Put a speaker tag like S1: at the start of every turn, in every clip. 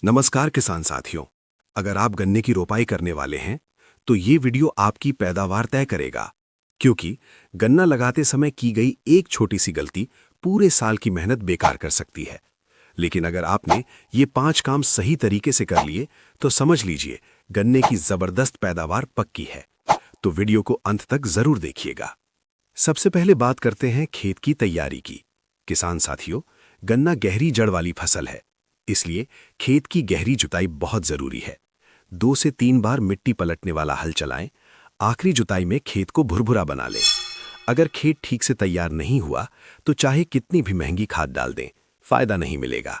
S1: नमस्कार किसान साथियों। अगर आप गन्ने की रोपाई करने वाले हैं तो ये वीडियो आपकी पैदावार तय करेगा, क्योंकि गन्ना लगाते समय की गई एक छोटी सी गलती पूरे साल की मेहनत बेकार कर सकती है। लेकिन अगर आपने ये 5 काम सही तरीके से कर लिए तो समझ लीजिए गन्ने की जबरदस्त पैदावार पक्की है। तो वीडियो को अंत तक जरूर देखिएगा। सबसे पहले बात करते हैं खेत की तैयारी की। किसान साथियों, गन्ना गहरी जड़ वाली फसल है, इसलिए खेत की गहरी जुताई बहुत जरूरी है। 2 से 3 बार मिट्टी पलटने वाला हल चलाएं। आखिरी जुताई में खेत को भुरभुरा बना लें। अगर खेत ठीक से तैयार नहीं हुआ तो चाहे कितनी भी महंगी खाद डाल दें, फायदा नहीं मिलेगा।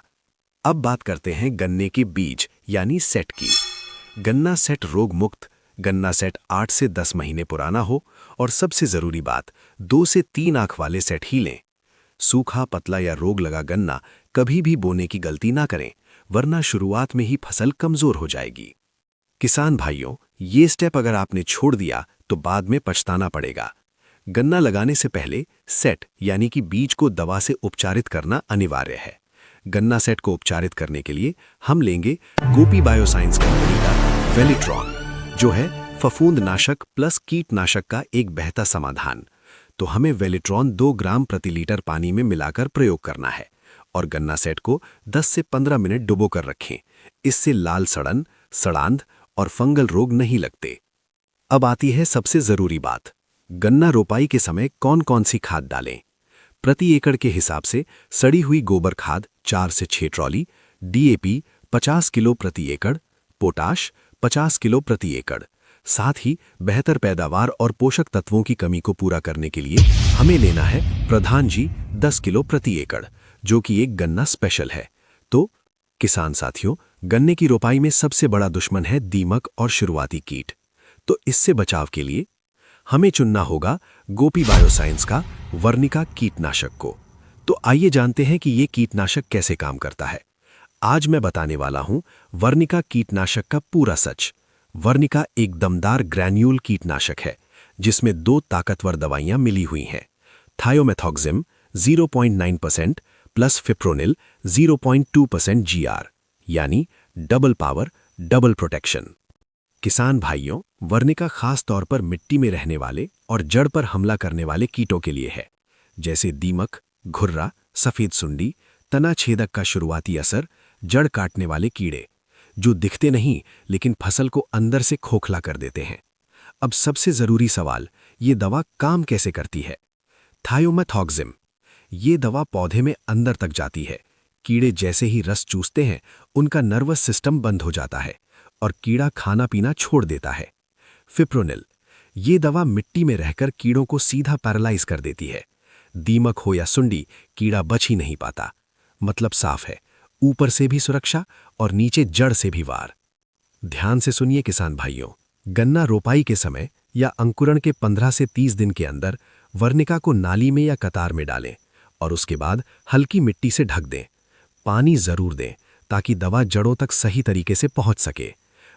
S1: अब बात करते हैं गन्ने के बीज यानी सेट की। गन्ना सेट रोग मुक्त, गन्ना सेट 8 से 10 महीने पुराना हो और सबसे जरूरी बात 2 से 3 आंख वाले सेट ही लें। सूखा, पतला या रोग लगा गन्ना कभी भी बोने की गलती ना करें, वरना शुरुआत में ही फसल कमजोर हो जाएगी। किसान भाइयों, ये स्टेप अगर आपने छोड़ दिया तो बाद में पछताना पड़ेगा। गन्ना लगाने से पहले सेट यानी कि बीज को दवा से उपचारित करना अनिवार्य है। गन्ना सेट को उपचारित करने के लिए हम लेंगे गोपी बायोसाइंस कंपनी का वेलिट्रॉन, जो है फफूंदनाशक प्लस कीटनाशक का एक बेहतर समाधान। तो हमें वेलिट्रॉन 2 ग्राम प्रति लीटर पानी में मिलाकर प्रयोग करना है और गन्ना सेट को 10 से 15 मिनट डुबोकर रखें। इससे लाल सड़न, सड़ांध और फंगल रोग नहीं लगते। अब आती है सबसे जरूरी बात, गन्ना रोपाई के समय कौन कौन सी खाद डालें। प्रति एकड़ के हिसाब से सड़ी हुई गोबर खाद 4 से 6 ट्रॉली, डीएपी 50 किलो प्रति एकड़, पोटाश 50 किलो प्रति एकड़। साथ ही बेहतर पैदावार और पोषक तत्वों की कमी को पूरा करने के लिए हमें लेना है प्रधान जी 10 किलो प्रति एकड़, जो कि एक गन्ना स्पेशल है। तो किसान साथियों, गन्ने की रोपाई में सबसे बड़ा दुश्मन है दीमक और शुरुआती कीट। तो इससे बचाव के लिए हमें चुनना होगा गोपी बायोसाइंस का वर्निका कीटनाशक को। तो आइए जानते हैं कि ये कीटनाशक कैसे काम करता है। आज मैं बताने वाला हूं वर्निका कीटनाशक का पूरा सच। वर्निका एक दमदार ग्रैन्यूल कीटनाशक है जिसमें 2 ताकतवर दवाइयां मिली हुई हैं, थायोमेथॉक्सिम 0.9% प्लस फिप्रोनिल 0.2% GR, यानी डबल पावर डबल प्रोटेक्शन। किसान भाइयों, वर्निका खास तौर पर मिट्टी में रहने वाले और जड़ पर हमला करने वाले कीटों के लिए है, जैसे दीमक, घुर्रा, सफेद सुंडी, तना छेदक का शुरुआती असर, जड़ काटने वाले कीड़े जो दिखते नहीं लेकिन फसल को अंदर से खोखला कर देते हैं। अब सबसे जरूरी सवाल, ये दवा काम कैसे करती है। थायोमेथॉक्सिम, ये दवा पौधे में अंदर तक जाती है। कीड़े जैसे ही रस चूसते हैं उनका नर्वस सिस्टम बंद हो जाता है और कीड़ा खाना पीना छोड़ देता है। फिप्रोनिल, ये दवा मिट्टी में रहकर कीड़ों को सीधा पैरालाइज कर देती है। दीमक हो या सुंडी, कीड़ा बच ही नहीं पाता। मतलब साफ है, ऊपर से भी सुरक्षा और नीचे जड़ से भी वार। ध्यान से सुनिए किसान भाइयों, गन्ना रोपाई के समय या अंकुरण के 15 से 30 दिन के अंदर वर्निका को नाली में या कतार में डालें और उसके बाद हल्की मिट्टी से ढक दें। पानी जरूर दें ताकि दवा जड़ों तक सही तरीके से पहुंच सके।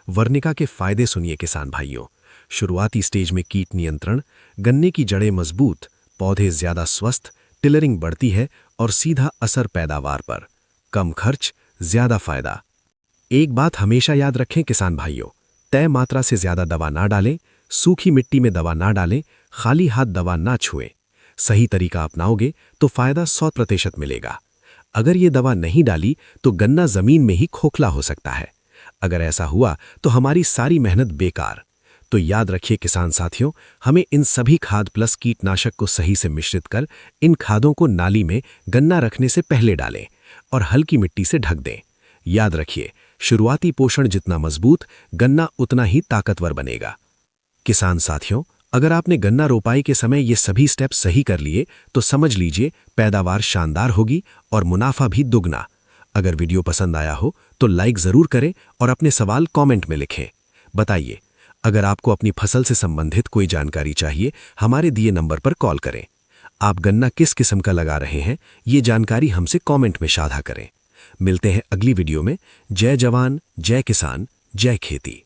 S1: वर्निका के फायदे सुनिए किसान भाइयों। शुरुआती स्टेज में कीट नियंत्रण, गन्ने की जड़ें मजबूत, पौधे ज्यादा स्वस्थ, टिलरिंग बढ़ती है और सीधा असर पैदावार पर। कम खर्च, ज्यादा फायदा। एक बात हमेशा याद रखें किसान भाइयों, तय मात्रा से ज्यादा दवा ना डालें, सूखी मिट्टी में दवा ना डालें, खाली हाथ दवा ना छुएं। सही तरीका अपनाओगे तो फायदा 100% मिलेगा। अगर ये दवा नहीं डाली तो गन्ना जमीन में ही खोखला हो सकता है। अगर ऐसा हुआ तो हमारी सारी मेहनत बेकार। तो याद रखिए किसान साथियों, हमें इन सभी खाद प्लस कीटनाशक को सही से मिश्रित कर इन खादों को नाली में गन्ना रखने से पहले डालें और हल्की मिट्टी से ढक दें। याद रखिए, शुरुआती पोषण जितना मजबूत, गन्ना उतना ही ताकतवर बनेगा। किसान साथियों, अगर आपने गन्ना रोपाई के समय ये सभी स्टेप सही कर लिए तो समझ लीजिए पैदावार शानदार होगी और मुनाफा भी दुगना। अगर वीडियो पसंद आया हो तो लाइक जरूर करें और अपने सवाल कमेंट में लिखें। बताइए, अगर आपको अपनी फसल से संबंधित कोई जानकारी चाहिए, हमारे दिए नंबर पर कॉल करें। आप गन्ना किस किस्म का लगा रहे हैं, ये जानकारी हमसे कमेंट में साझा करें। मिलते हैं अगली वीडियो में। जय जवान, जय किसान, जय खेती।